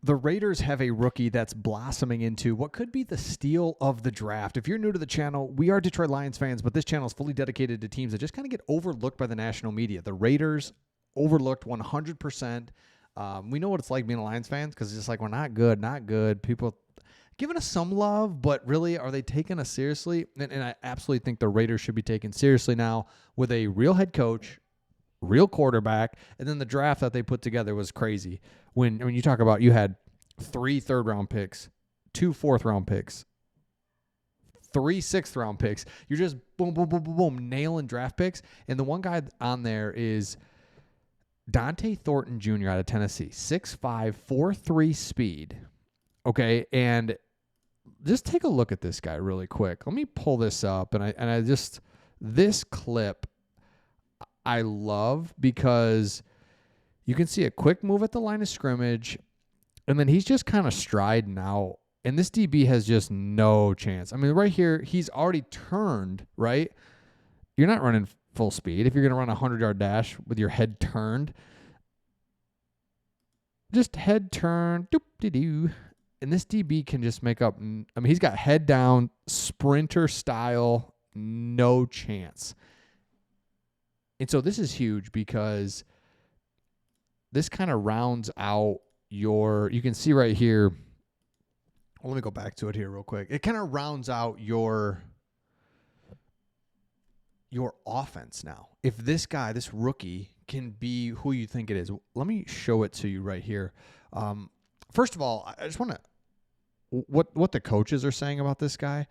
the Raiders have a rookie that's blossoming into what could be the steal of the draft. If you're new to the channel, we are Detroit Lions fans, but this channel is fully dedicated to teams that just kind of get overlooked by the national media. The Raiders, overlooked 100%. We know what it's like being a Lions fan because it's just like, we're not good. People giving us some love, but really, are they taking us seriously? And I absolutely think the Raiders should be taken seriously now with a real head coach, real quarterback, and then the draft that they put together was crazy. When you talk about, you had 3 third-round picks, 2 fourth-round picks, 3 sixth-round picks. You're just boom, boom, boom, boom, boom, nailing draft picks. And the one guy on there is Dante Thornton Jr. out of Tennessee, 6'5", 4'3" speed. Okay, and just take a look at this guy really quick. Let me pull this up, and I just, this clip I love because you can see a quick move at the line of scrimmage, and then he's just kind of striding out, and this DB has just no chance. I mean, right here, he's already turned, right? You're not running full speed if you're going to run a 100-yard dash with your head turned. Just head turn, doop-de-doo. And this DB can just make up. I mean, he's got head down, sprinter style, no chance. And so this is huge because this kind of rounds out you can see right here. Well, let me go back to it here real quick. It kind of rounds out your offense now. If this guy, this rookie, can be who you think it is. Let me show it to you right here. First of all, I just want to, what the coaches are saying about this guy.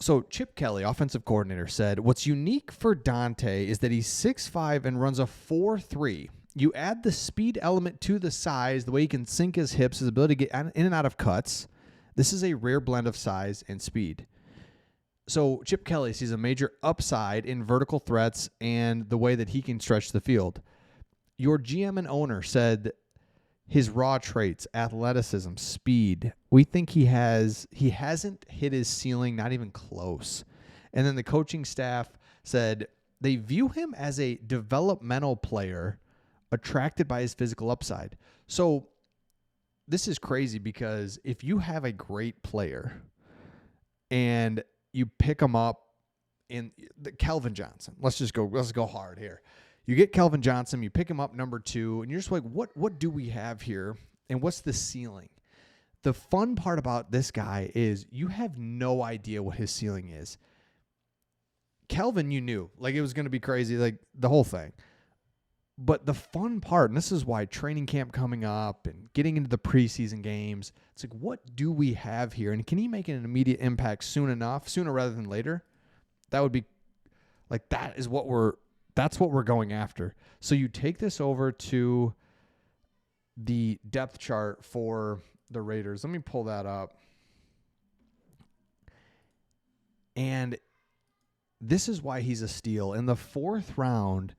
So Chip Kelly, offensive coordinator, said, what's unique for Dante is that he's 6'5" and runs a 4.3. You add the speed element to the size, the way he can sink his hips, his ability to get in and out of cuts. This is a rare blend of size and speed. So Chip Kelly sees a major upside in vertical threats and the way that he can stretch the field. Your GM and owner said his raw traits, athleticism, speed, we think he hasn't hit his ceiling, not even close. And then the coaching staff said they view him as a developmental player attracted by his physical upside. So this is crazy because if you have a great player and you pick him up in Calvin Johnson, let's go hard here. You get Calvin Johnson, you pick him up number 2, and you're just like, what do we have here? And what's the ceiling? The fun part about this guy is you have no idea what his ceiling is. Calvin, you knew. Like, it was going to be crazy, like the whole thing. But the fun part, and this is why training camp coming up and getting into the preseason games, it's like, what do we have here? And can he make an immediate impact sooner rather than later? That would be, like, that's what we're going after. So you take this over to the depth chart for the Raiders. Let me pull that up. And this is why he's a steal. In the 4th round,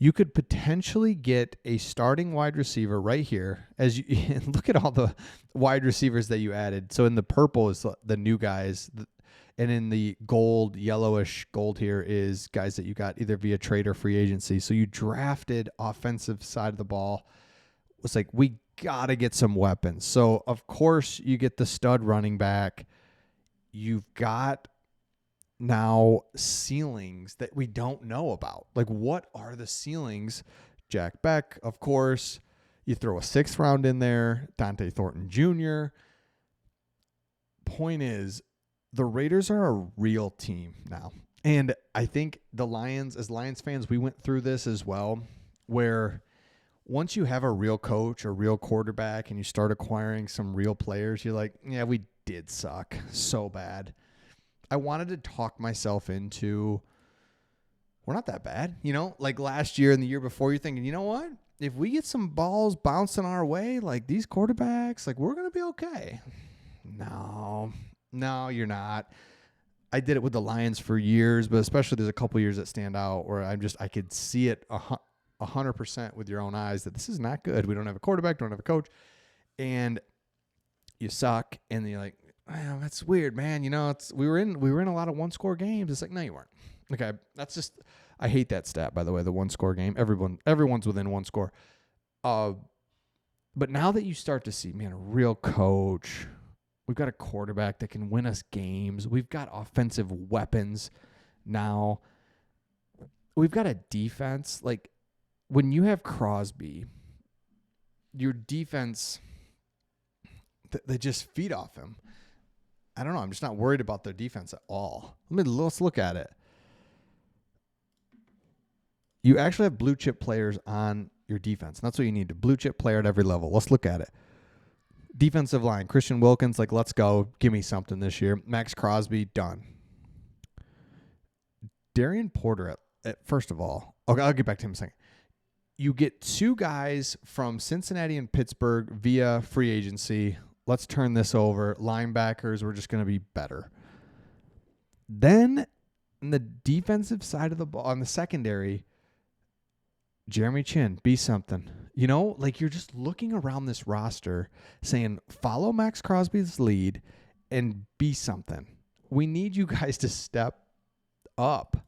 you could potentially get a starting wide receiver right here. As you look at all the wide receivers that you added. So in the purple is the new guys, and in the gold, yellowish gold here is guys that you got either via trade or free agency. So you drafted offensive side of the ball. It's like, we got to get some weapons. So, of course, you get the stud running back. You've got now ceilings that we don't know about. Like, what are the ceilings? Jack Beck, of course. You throw a 6th round in there. Dante Thornton Jr. Point is, the Raiders are a real team now. And I think the Lions, as Lions fans, we went through this as well, where once you have a real coach, a real quarterback, and you start acquiring some real players, you're like, yeah, we did suck so bad. I wanted to talk myself into, we're not that bad. You know, like last year and the year before, you're thinking, you know what? If we get some balls bouncing our way, like these quarterbacks, like we're going to be okay. No, you're not. I did it with the Lions for years, but especially there's a couple years that stand out where I could see it 100% with your own eyes that this is not good. We don't have a quarterback, don't have a coach, and you suck. And you're like, well, that's weird, man. You know, we were in a lot of 1-score games. It's like, no, you weren't. Okay, that's just, I hate that stat, by the way, the 1-score game. Everyone's within 1 score. But now that you start to see, man, a real coach, we've got a quarterback that can win us games. We've got offensive weapons now. We've got a defense. Like, when you have Crosby, your defense, they just feed off him. I don't know. I'm just not worried about their defense at all. Let's look at it. You actually have blue chip players on your defense. And that's what you need, a blue chip player at every level. Let's look at it. Defensive line, Christian Wilkins, like, let's go. Give me something this year. Max Crosby, done. Darian Porter, first of all, okay, I'll get back to him in a second. You get two guys from Cincinnati and Pittsburgh via free agency. Let's turn this over. Linebackers, we're just going to be better. Then, on the defensive side of the ball, on the secondary, Jeremy Chin, be something. You know, like, you're just looking around this roster saying, follow Max Crosby's lead and be something. We need you guys to step up.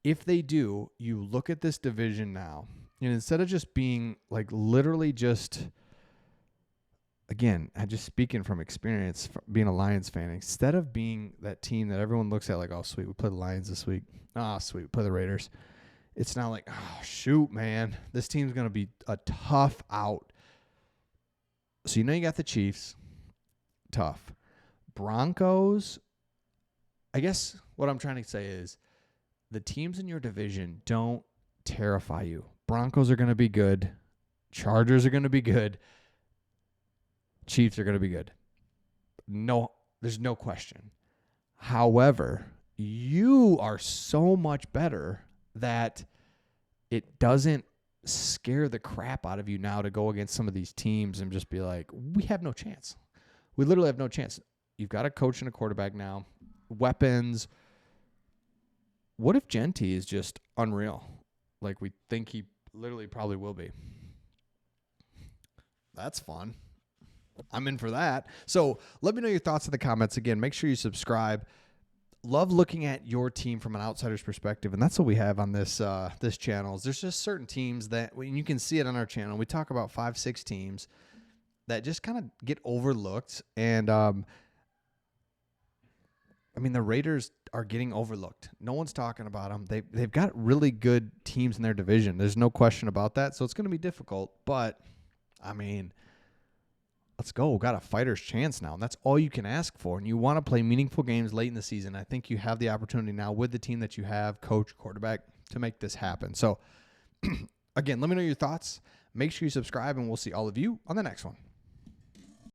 If they do, you look at this division now, and instead of just being like literally just, again, I'm just speaking from experience, from being a Lions fan, instead of being that team that everyone looks at like, oh, sweet, we play the Lions this week. Oh, sweet, we play the Raiders. It's not like, oh, shoot, man, this team's going to be a tough out. So you know you got the Chiefs, tough. Broncos, I guess what I'm trying to say is the teams in your division don't terrify you. Broncos are going to be good. Chargers are going to be good. Chiefs are going to be good. No, there's no question. However, you are so much better that it doesn't scare the crap out of you now to go against some of these teams and just be like, we have no chance. We literally have no chance. You've got a coach and a quarterback now. Weapons. What if Genty is just unreal? Like we think he literally probably will be. That's fun. I'm in for that. So let me know your thoughts in the comments. Again, make sure you subscribe. Love looking at your team from an outsider's perspective, and that's what we have on this this channel. There's just certain teams that, when you can see it on our channel, we talk about 5-6 teams that just kind of get overlooked. And I mean, the Raiders are getting overlooked. No one's talking about them. They've got really good teams in their division. There's no question about that. So it's going to be difficult. But, I mean, let's go. We've got a fighter's chance now, and that's all you can ask for. And you want to play meaningful games late in the season. I think you have the opportunity now with the team that you have, coach, quarterback, to make this happen. So, again, let me know your thoughts. Make sure you subscribe, and we'll see all of you on the next one.